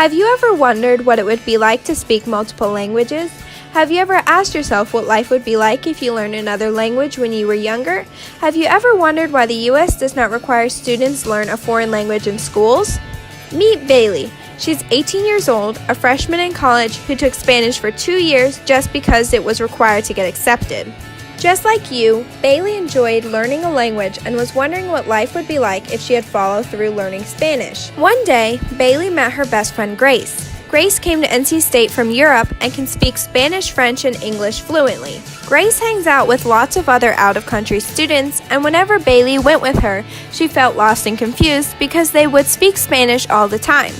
Have you ever wondered what it would be like to speak multiple languages? Have you ever asked yourself what life would be like if you learned another language when you were younger? Have you ever wondered why the U.S. does not require students learn a foreign language in schools? Meet Bailey. She's 18 years old, a freshman in college who took Spanish for 2 years just because it was required to get accepted. Just like you, Bailey enjoyed learning a language and was wondering what life would be like if she had followed through learning Spanish. One day, Bailey met her best friend Grace. Grace came to NC State from Europe and can speak Spanish, French, and English fluently. Grace hangs out with lots of other out-of-country students, and whenever Bailey went with her, she felt lost and confused because they would speak Spanish all the time.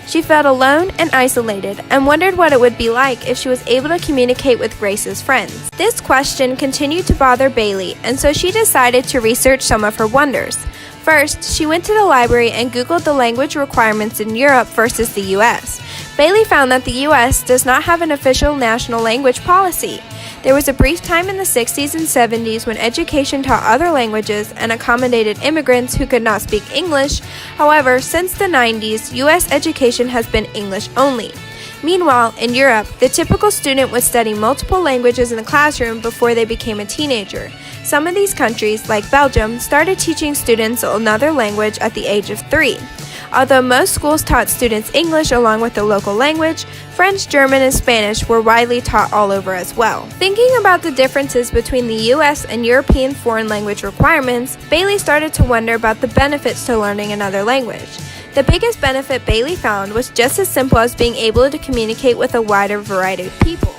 She felt alone and isolated and wondered what it would be like if she was able to communicate with Grace's friends. This question continued to bother Bailey, and so she decided to research some of her wonders. First, she went to the library and Googled the language requirements in Europe versus the US. Bailey found that the US does not have an official national language policy. There was a brief time in the 60s and 70s when education taught other languages and accommodated immigrants who could not speak English. However, since the 90s, U.S. education has been English only. Meanwhile, in Europe, the typical student would study multiple languages in the classroom before they became a teenager. Some of these countries, like Belgium, started teaching students another language at the age of 3. Although most schools taught students English along with the local language, French, German, and Spanish were widely taught all over as well. Thinking about the differences between the US and European foreign language requirements, Bailey started to wonder about the benefits to learning another language. The biggest benefit Bailey found was just as simple as being able to communicate with a wider variety of people.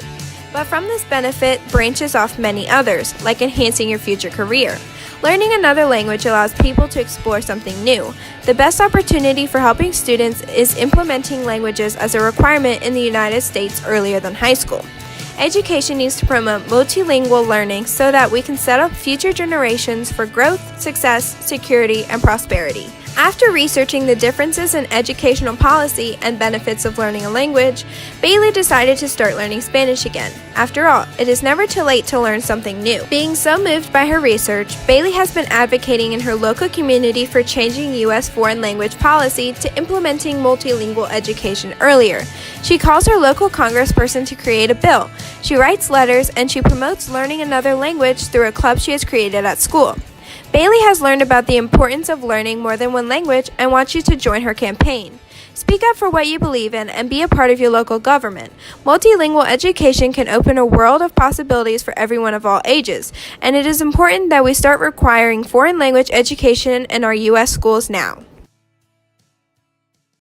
But from this benefit branches off many others, like enhancing your future career. Learning another language allows people to explore something new. The best opportunity for helping students is implementing languages as a requirement in the United States earlier than high school. Education needs to promote multilingual learning so that we can set up future generations for growth, success, security, and prosperity. After researching the differences in educational policy and benefits of learning a language, Bailey decided to start learning Spanish again. After all, it is never too late to learn something new. Being so moved by her research, Bailey has been advocating in her local community for changing U.S. foreign language policy to implementing multilingual education earlier. She calls her local congressperson to create a bill. She writes letters and she promotes learning another language through a club she has created at school. Bailey has learned about the importance of learning more than one language and wants you to join her campaign. Speak up for what you believe in and be a part of your local government. Multilingual education can open a world of possibilities for everyone of all ages, and it is important that we start requiring foreign language education in our U.S. schools now.